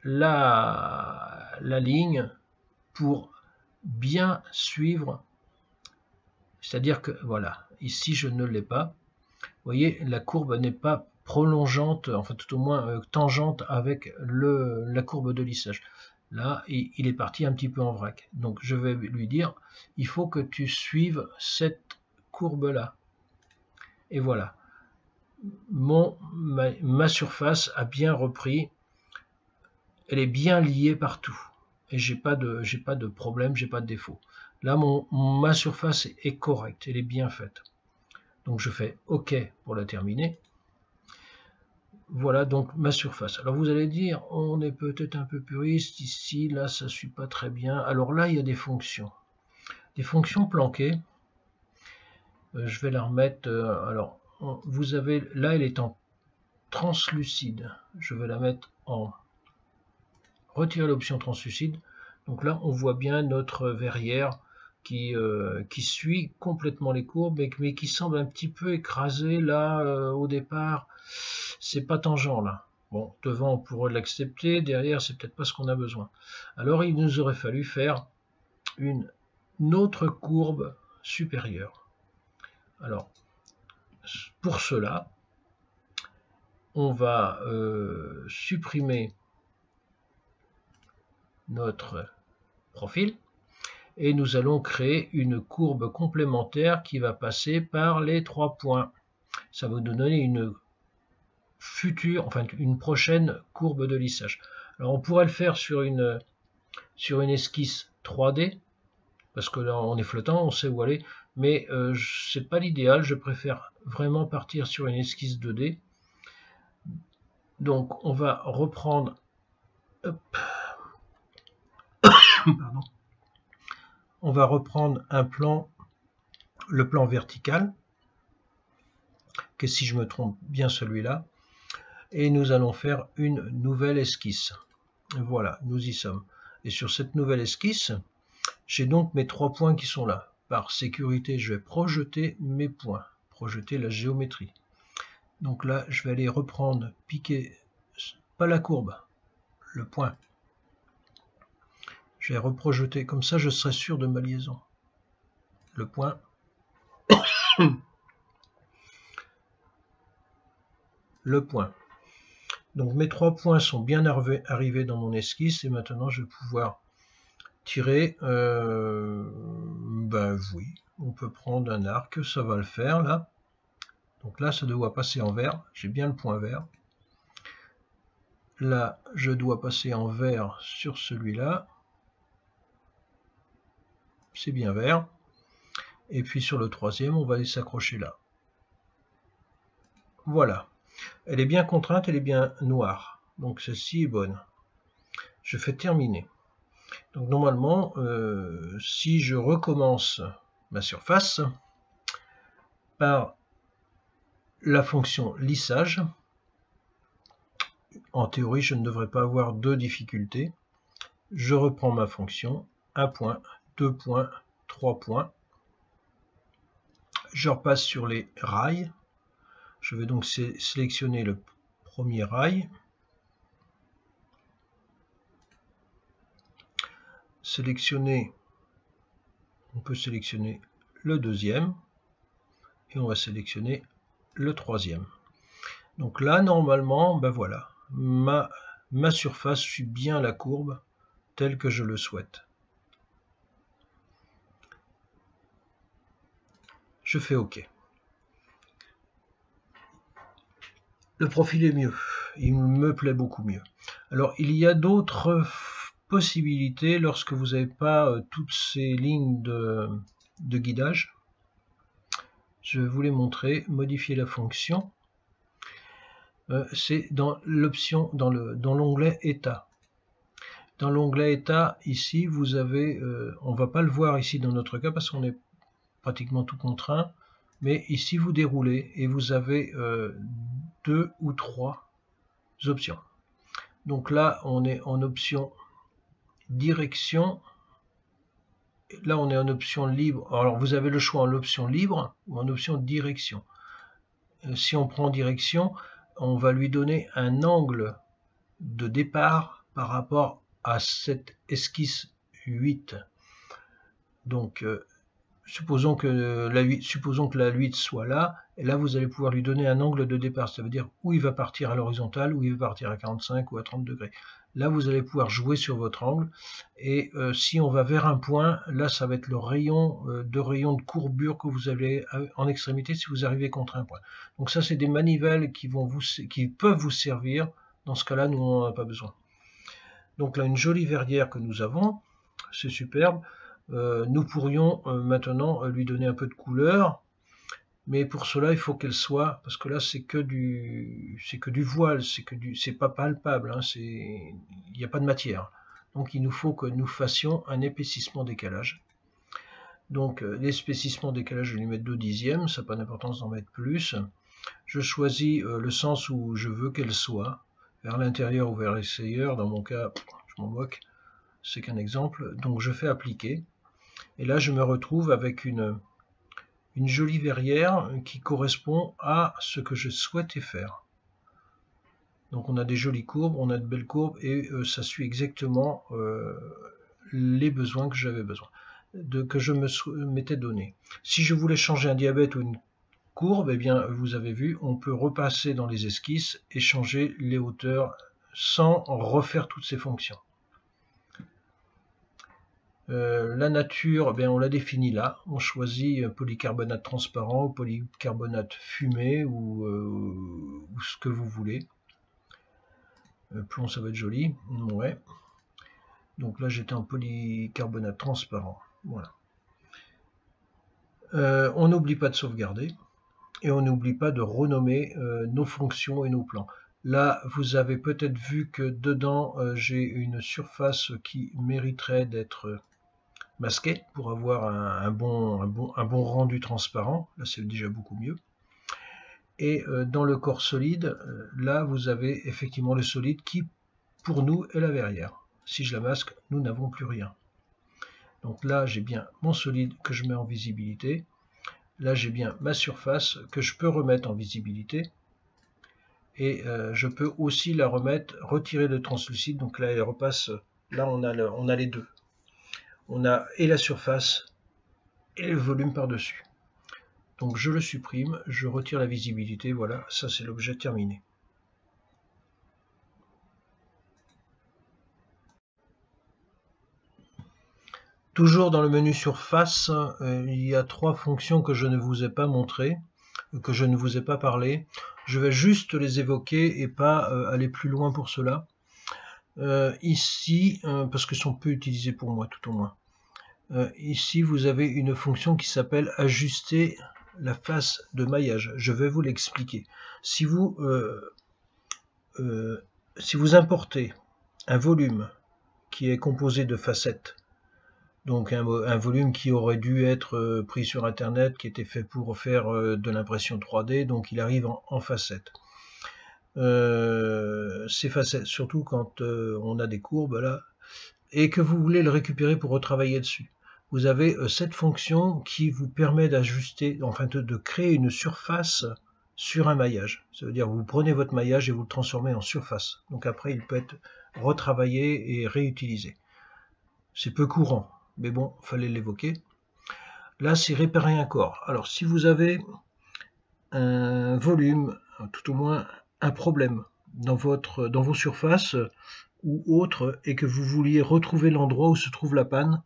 Speaker 1: la ligne pour bien suivre, c'est-à-dire que voilà, ici je ne l'ai pas, vous voyez la courbe n'est pas prolongeante, enfin tout au moins tangente avec la courbe de lissage. Là il est parti un petit peu en vrac, donc je vais lui dire il faut que tu suives cette courbe là, et voilà, ma surface a bien repris, elle est bien liée partout et j'ai pas de problème, j'ai pas de défaut. Là ma surface est correcte, elle est bien faite. Donc je fais OK pour la terminer. Voilà donc ma surface. Alors vous allez dire, on est peut-être un peu puriste ici, là ça suit pas très bien. Alors là il y a des fonctions planquées. Je vais la remettre. Alors vous avez là, elle est en translucide. Je vais la mettre en retirer l'option translucide. Donc là, on voit bien notre verrière qui suit complètement les courbes, mais qui semble un petit peu écrasée là au départ. C'est pas tangent là. Bon, devant on pourrait l'accepter, derrière c'est peut-être pas ce qu'on a besoin. Alors il nous aurait fallu faire une autre courbe supérieure. Alors, pour cela, on va supprimer notre profil et nous allons créer une courbe complémentaire qui va passer par les 3 points. Ça va nous donner une prochaine courbe de lissage. Alors on pourrait le faire sur une esquisse 3D, parce que là on est flottant, on sait où aller, mais c'est pas l'idéal, je préfère vraiment partir sur une esquisse 2D. Donc on va reprendre pardon. On va reprendre un plan, le plan vertical, que si je me trompe bien celui-là, et nous allons faire une nouvelle esquisse. Voilà, nous y sommes. Et sur cette nouvelle esquisse, j'ai donc mes 3 points qui sont là. Par sécurité, je vais projeter mes points, projeter la géométrie. Donc là, je vais aller reprendre, piquer, pas la courbe, le point. Je vais reprojeter, comme ça je serai sûr de ma liaison. Le point. Le point. Donc mes 3 points sont bien arrivés dans mon esquisse et maintenant je vais pouvoir tirer. Ben oui, on peut prendre un arc, ça va le faire là. Donc là ça doit passer en vert, j'ai bien le point vert. Là je dois passer en vert sur celui-là. C'est bien vert. Et puis sur le troisième, on va aller s'accrocher là. Voilà. Elle est bien contrainte, elle est bien noire. Donc celle-ci est bonne. Je fais terminer. Donc normalement, si je recommence ma surface par la fonction lissage, en théorie, je ne devrais pas avoir de difficulté. Je reprends ma fonction, 1 point, 2 points, 3 points. Je repasse sur les rails. Je vais donc sélectionner le premier rail. On peut sélectionner le deuxième. Et on va sélectionner le troisième. Donc là, normalement, ben voilà, ma surface suit bien la courbe telle que je le souhaite. Je fais OK. Le profil est mieux, il me plaît beaucoup mieux. Alors il y a d'autres possibilités lorsque vous n'avez pas toutes ces lignes de guidage. Je vais vous les montrer. Modifier la fonction. C'est dans l'option, dans l'onglet état. Dans l'onglet état, ici, vous avez, on ne va pas le voir ici dans notre cas parce qu'on est pratiquement tout contraint, mais ici vous déroulez et vous avez 2 ou 3 options. Donc là, on est en option direction. Là, on est en option libre. Alors, vous avez le choix en option libre ou en option direction. Si on prend direction, on va lui donner un angle de départ par rapport à cette esquisse 8. Donc, supposons que la 8 soit là, et là, vous allez pouvoir lui donner un angle de départ. Ça veut dire où il va partir à l'horizontale, où il va partir à 45 ou à 30 degrés. Là, vous allez pouvoir jouer sur votre angle. Et si on va vers un point, là, ça va être le rayon de courbure que vous avez en extrémité si vous arrivez contre un point. Donc ça, c'est des manivelles qui peuvent vous servir. Dans ce cas-là, nous, on n'en a pas besoin. Donc là, une jolie verrière que nous avons. C'est superbe. Nous pourrions maintenant lui donner un peu de couleur. Mais pour cela, il faut qu'elle soit, parce que là, c'est que du voile, c'est pas palpable, hein, il n'y a pas de matière. Donc, il nous faut que nous fassions un épaississement décalage. Donc, l'épaississement décalage, je vais lui mettre 2/10, ça n'a pas d'importance d'en mettre plus. Je choisis le sens où je veux qu'elle soit, vers l'intérieur ou vers l'extérieur. Dans mon cas, je m'en moque, c'est qu'un exemple. Donc, je fais appliquer. Et là, je me retrouve avec une jolie verrière qui correspond à ce que je souhaitais faire. Donc on a des jolies courbes, on a de belles courbes et ça suit exactement les besoins que j'avais besoin, que je m'étais donné. Si je voulais changer un diabète ou une courbe, eh bien vous avez vu, on peut repasser dans les esquisses et changer les hauteurs sans refaire toutes ces fonctions. La nature, on la définit là. On choisit polycarbonate transparent, polycarbonate fumé ou ce que vous voulez. Plomb, ça va être joli. Ouais. Donc là, j'étais en polycarbonate transparent. Voilà. On n'oublie pas de sauvegarder et on n'oublie pas de renommer nos fonctions et nos plans. Là, vous avez peut-être vu que dedans, j'ai une surface qui mériterait d'être masqué pour avoir un bon rendu transparent. Là, c'est déjà beaucoup mieux. Et dans le corps solide, là, vous avez effectivement le solide qui, pour nous, est la verrière. Si je la masque, nous n'avons plus rien. Donc là, j'ai bien mon solide que je mets en visibilité. Là, j'ai bien ma surface que je peux remettre en visibilité. Et je peux aussi la retirer le translucide. Donc là, elle repasse. Là, on a les deux. On a et la surface et le volume par-dessus. Donc je le supprime, je retire la visibilité, voilà, ça c'est l'objet terminé. Toujours dans le menu surface, il y a 3 fonctions que je ne vous ai pas montrées, que je ne vous ai pas parlé. Je vais juste les évoquer et pas aller plus loin pour cela. Ici, parce qu'elles sont peu utilisées pour moi tout au moins. Ici, vous avez une fonction qui s'appelle ajuster la face de maillage. Je vais vous l'expliquer. Si vous importez un volume qui est composé de facettes, donc un volume qui aurait dû être pris sur Internet, qui était fait pour faire de l'impression 3D, donc il arrive en facettes. Ces facettes, surtout quand on a des courbes là, et que vous voulez le récupérer pour retravailler dessus. Vous avez cette fonction qui vous permet d'ajuster, enfin de créer une surface sur un maillage. Ça veut dire que vous prenez votre maillage et vous le transformez en surface. Donc après, il peut être retravaillé et réutilisé. C'est peu courant, mais bon, il fallait l'évoquer. Là, c'est réparer un corps. Alors, si vous avez un volume, tout au moins un problème dans vos surfaces ou autres, et que vous vouliez retrouver l'endroit où se trouve la panne,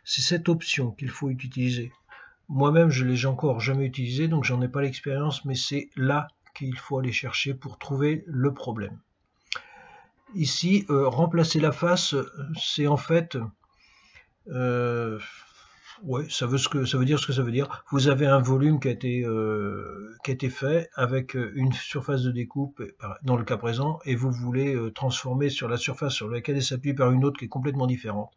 Speaker 1: c'est cette option qu'il faut utiliser. Moi-même, je ne l'ai encore jamais utilisé, donc j'en ai pas l'expérience, mais c'est là qu'il faut aller chercher pour trouver le problème. Ici, remplacer la face, c'est en fait... ouais, ça veut dire ce que ça veut dire. Vous avez un volume qui a été fait avec une surface de découpe, dans le cas présent, et vous voulez transformer sur la surface sur laquelle elle s'appuie par une autre qui est complètement différente.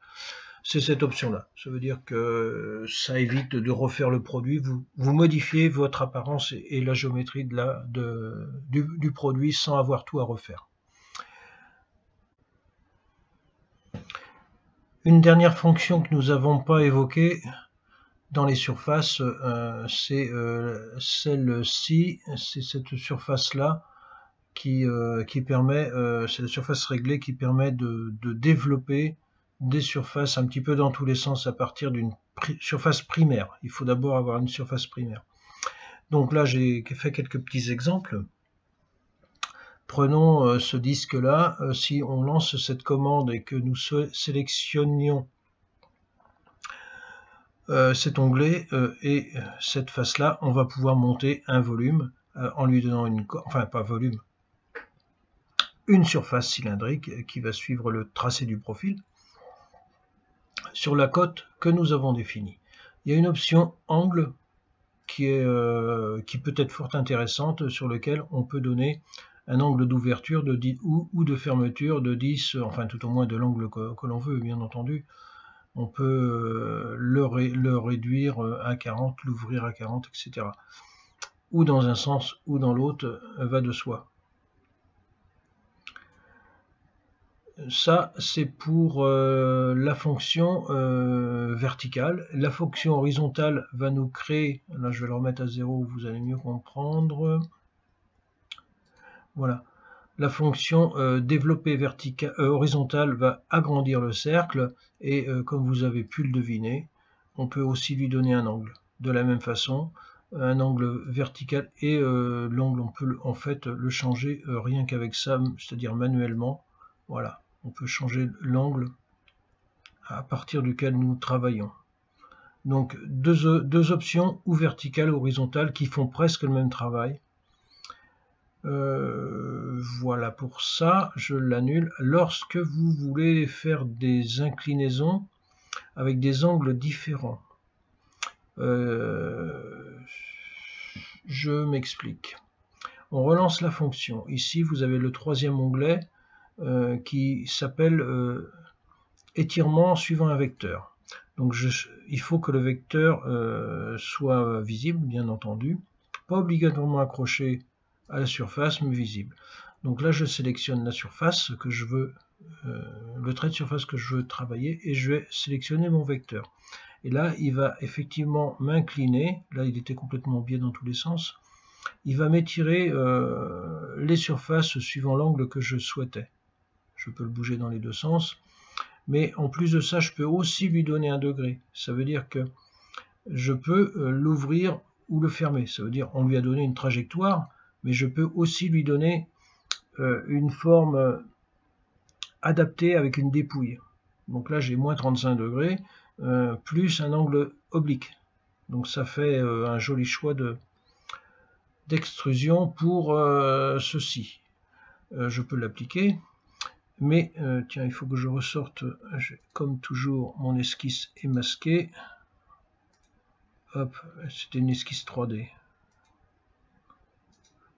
Speaker 1: C'est cette option-là. Ça veut dire que ça évite de refaire le produit. Vous modifiez votre apparence et la géométrie du produit sans avoir tout à refaire. Une dernière fonction que nous n'avons pas évoquée dans les surfaces, c'est celle-ci, c'est cette surface-là qui permet, c'est la surface réglée qui permet de développer des surfaces un petit peu dans tous les sens à partir d'une surface primaire. Il faut d'abord avoir une surface primaire. Donc là, j'ai fait quelques petits exemples. Prenons ce disque-là. Si on lance cette commande et que nous sélectionnions cet onglet et cette face-là, on va pouvoir monter un volume en lui donnant une surface cylindrique qui va suivre le tracé du profil sur la cote que nous avons définie. Il y a une option angle qui peut être fort intéressante, sur lequel on peut donner un angle d'ouverture ou de fermeture de 10, enfin tout au moins de l'angle que l'on veut, bien entendu. On peut le réduire à 40, l'ouvrir à 40, etc. Ou dans un sens ou dans l'autre, va de soi. Ça, c'est pour la fonction verticale. La fonction horizontale va nous créer, là je vais le remettre à 0, vous allez mieux comprendre. Voilà. La fonction développer horizontale va agrandir le cercle et comme vous avez pu le deviner, on peut aussi lui donner un angle. De la même façon, un angle vertical et l'angle, on peut en fait le changer rien qu'avec ça, c'est-à-dire manuellement. Voilà, on peut changer l'angle à partir duquel nous travaillons. Donc deux options, ou verticale ou horizontale, qui font presque le même travail. Voilà pour ça, je l'annule. Lorsque vous voulez faire des inclinaisons avec des angles différents, je m'explique. On relance la fonction. Ici, vous avez le troisième onglet qui s'appelle étirement suivant un vecteur. Donc, il faut que le vecteur soit visible, bien entendu, pas obligatoirement accroché à la surface, mais visible. Donc là, je sélectionne la surface que je veux, le trait de surface que je veux travailler, et je vais sélectionner mon vecteur. Et là, il va effectivement m'incliner. Là, il était complètement biais dans tous les sens. Il va m'étirer les surfaces suivant l'angle que je souhaitais. Je peux le bouger dans les deux sens. Mais en plus de ça, je peux aussi lui donner un degré. Ça veut dire que je peux l'ouvrir ou le fermer. Ça veut dire on lui a donné une trajectoire, mais je peux aussi lui donner une forme adaptée avec une dépouille. Donc là, j'ai moins 35 degrés, plus un angle oblique. Donc ça fait un joli choix d'extrusion pour ceci. Je peux l'appliquer, mais tiens, il faut que je ressorte, comme toujours, mon esquisse est masquée. Hop, c'était une esquisse 3D.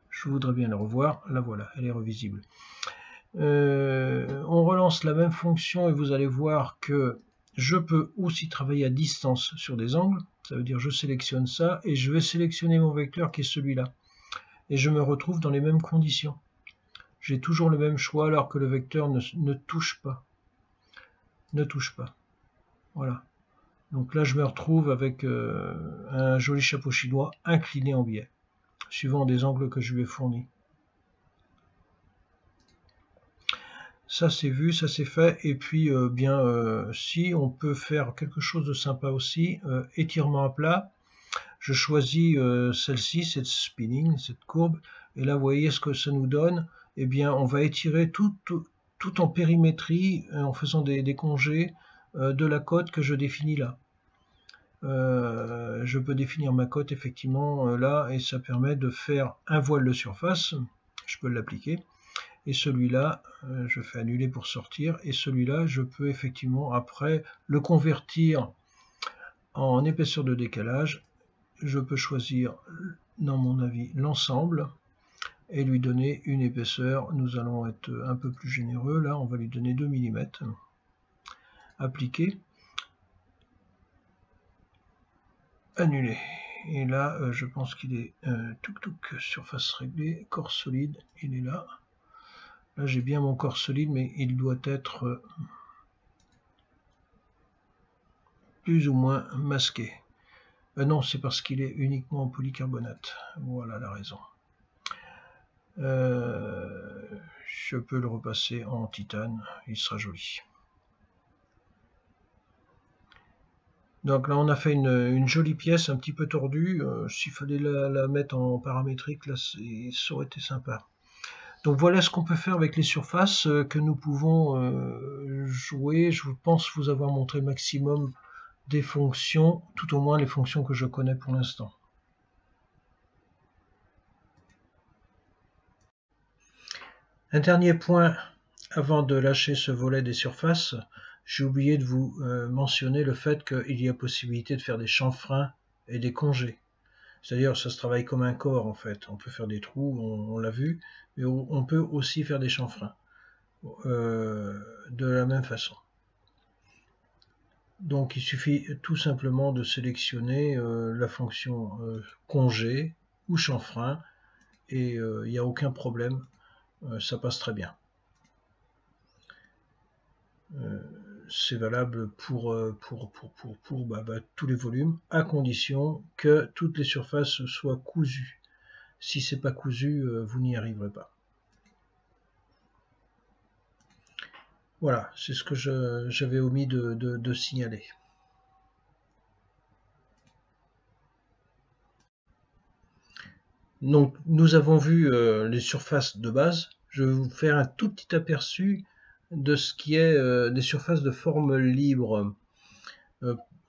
Speaker 1: Je voudrais bien la revoir. La voilà, elle est revisible. On relance la même fonction et vous allez voir que je peux aussi travailler à distance sur des angles. Ça veut dire je sélectionne ça et je vais sélectionner mon vecteur qui est celui-là. Et je me retrouve dans les mêmes conditions. J'ai toujours le même choix alors que le vecteur ne touche pas. Ne touche pas. Voilà. Donc là, je me retrouve avec un joli chapeau chinois incliné en biais, suivant des angles que je lui ai fournis. Ça c'est vu, ça c'est fait, et puis si on peut faire quelque chose de sympa aussi, étirement à plat, je choisis celle-ci, cette spinning, cette courbe, et là vous voyez ce que ça nous donne. Eh bien on va étirer tout en périmétrie, en faisant des congés de la cote que je définis là. je peux définir ma cote effectivement là, et ça permet de faire un voile de surface. Je peux l'appliquer. Et celui-là, je fais annuler pour sortir. Et celui-là, je peux effectivement après le convertir en épaisseur de décalage. Je peux choisir, dans mon avis, l'ensemble et lui donner une épaisseur. Nous allons être un peu plus généreux. Là, on va lui donner 2 mm. Appliquer. Annuler. Et là, je pense qu'il est surface réglée, corps solide, il est là. Là, j'ai bien mon corps solide, mais il doit être plus ou moins masqué. Non, c'est parce qu'il est uniquement en polycarbonate. Voilà la raison. Je peux le repasser en titane, il sera joli. Donc là, on a fait une jolie pièce un petit peu tordue. S'il fallait la mettre en paramétrique, là, ça aurait été sympa. Donc voilà ce qu'on peut faire avec les surfaces que nous pouvons jouer. Je pense vous avoir montré le maximum des fonctions, tout au moins les fonctions que je connais pour l'instant. Un dernier point avant de lâcher ce volet des surfaces, j'ai oublié de vous mentionner le fait qu'il y a possibilité de faire des chanfreins et des congés. C'est-à-dire, ça se travaille comme un corps en fait. On peut faire des trous, on l'a vu, mais on peut aussi faire des chanfreins de la même façon. Donc, il suffit tout simplement de sélectionner la fonction congé ou chanfrein et il n'y a aucun problème, ça passe très bien. C'est valable pour tous les volumes, à condition que toutes les surfaces soient cousues. Si c'est pas cousu, vous n'y arriverez pas. Voilà, c'est ce que j'avais omis de signaler. Donc, nous avons vu les surfaces de base. Je vais vous faire un tout petit aperçu de ce qui est des surfaces de forme libre,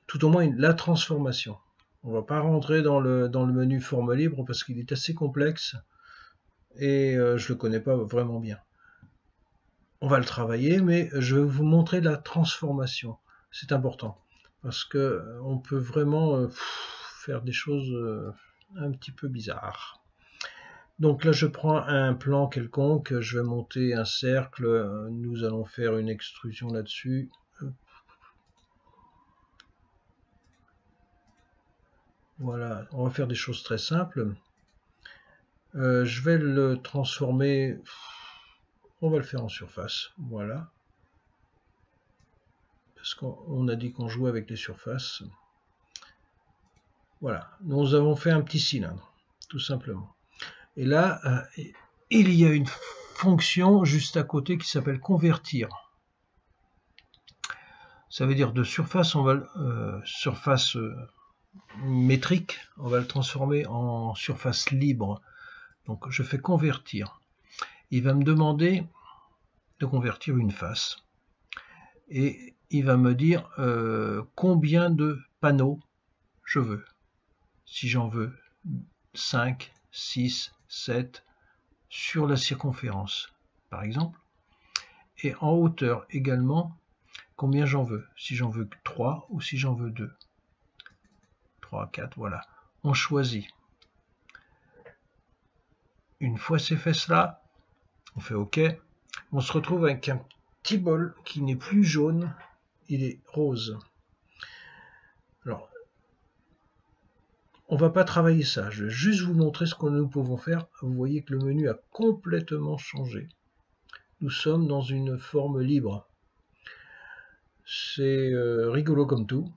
Speaker 1: tout au moins la transformation. On ne va pas rentrer dans le menu forme libre parce qu'il est assez complexe et je le connais pas vraiment bien. On va le travailler, mais je vais vous montrer la transformation. C'est important parce que on peut vraiment faire des choses un petit peu bizarres. Donc là, je prends un plan quelconque, je vais monter un cercle, nous allons faire une extrusion là-dessus. Voilà, on va faire des choses très simples. Je vais le transformer, on va le faire en surface, voilà. Parce qu'on a dit qu'on jouait avec les surfaces. Voilà, nous avons fait un petit cylindre, tout simplement. Et là, il y a une fonction juste à côté qui s'appelle convertir. Ça veut dire de surface, on va surface métrique, on va le transformer en surface libre. Donc je fais convertir. Il va me demander de convertir une face. Et il va me dire combien de panneaux je veux. Si j'en veux 5, 6, 7 sur la circonférence, par exemple. Et en hauteur également, combien j'en veux. Si j'en veux 3 ou si j'en veux 2. 3, 4, voilà. On choisit. Une fois c'est fait cela, on fait OK. On se retrouve avec un petit bol qui n'est plus jaune, il est rose. Alors, on va pas travailler ça, je vais juste vous montrer ce que nous pouvons faire. Vous voyez que le menu a complètement changé. Nous sommes dans une forme libre. C'est rigolo comme tout.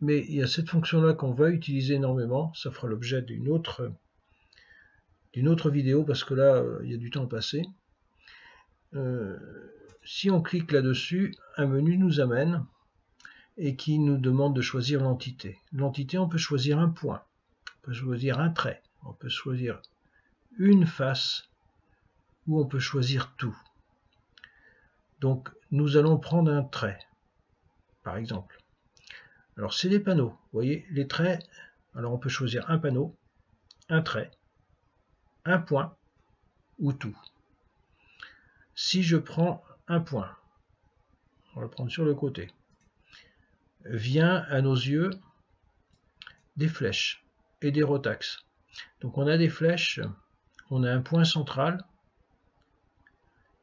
Speaker 1: Mais il y a cette fonction-là qu'on va utiliser énormément. Ça fera l'objet d'une autre vidéo parce que là, il y a du temps à passer. Si on clique là-dessus, un menu nous amène et qui nous demande de choisir l'entité. L'entité, on peut choisir un point, on peut choisir un trait, on peut choisir une face ou on peut choisir tout. Donc, nous allons prendre un trait, par exemple. Alors c'est des panneaux, vous voyez, les traits, alors on peut choisir un panneau, un trait, un point ou tout. Si je prends un point, on va le prendre sur le côté, vient à nos yeux des flèches et des rotaxes. Donc on a des flèches, on a un point central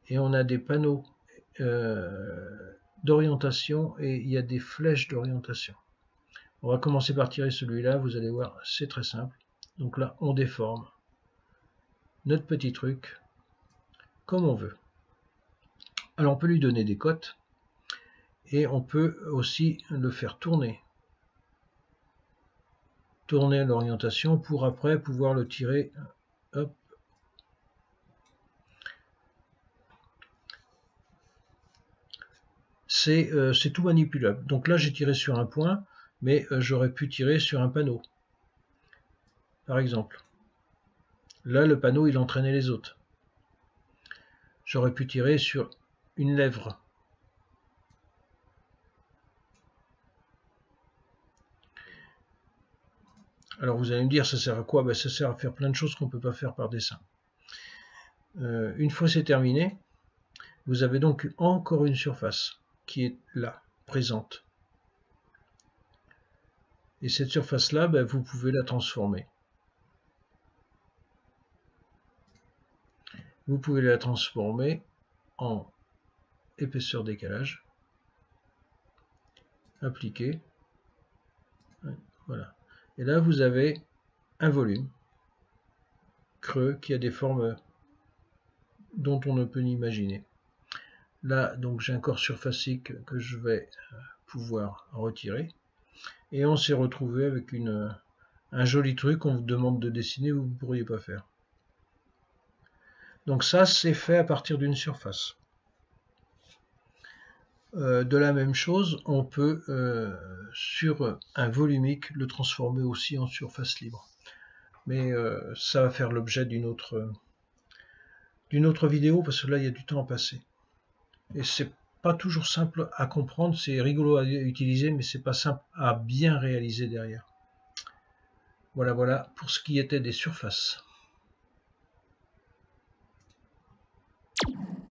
Speaker 1: et on a des panneaux d'orientation et il y a des flèches d'orientation. On va commencer par tirer celui-là, vous allez voir, c'est très simple. Donc là, on déforme notre petit truc comme on veut. Alors on peut lui donner des cotes et on peut aussi le faire tourner l'orientation pour après pouvoir le tirer. Hop. C'est tout manipulable. Donc là j'ai tiré sur un point, mais j'aurais pu tirer sur un panneau. Par exemple. Là le panneau il entraînait les autres. J'aurais pu tirer sur une lèvre. Alors vous allez me dire, ça sert à quoi? Ben, ça sert à faire plein de choses qu'on ne peut pas faire par dessin. Une fois c'est terminé, vous avez donc encore une surface qui est là, présente. Et cette surface-là, ben, vous pouvez la transformer. Vous pouvez la transformer en épaisseur décalage. Appliquer. Voilà. Et là, vous avez un volume creux qui a des formes dont on ne peut n'imaginer. Là, donc j'ai un corps surfacique que je vais pouvoir retirer. Et on s'est retrouvé avec un joli truc qu'on vous demande de dessiner, vous ne pourriez pas faire. Donc ça, c'est fait à partir d'une surface. De la même chose, on peut, sur un volumique, le transformer aussi en surface libre. Mais ça va faire l'objet d'une autre vidéo, parce que là, il y a du temps à passer. Et c'est pas toujours simple à comprendre, c'est rigolo à utiliser, mais c'est pas simple à bien réaliser derrière. Voilà pour ce qui était des surfaces.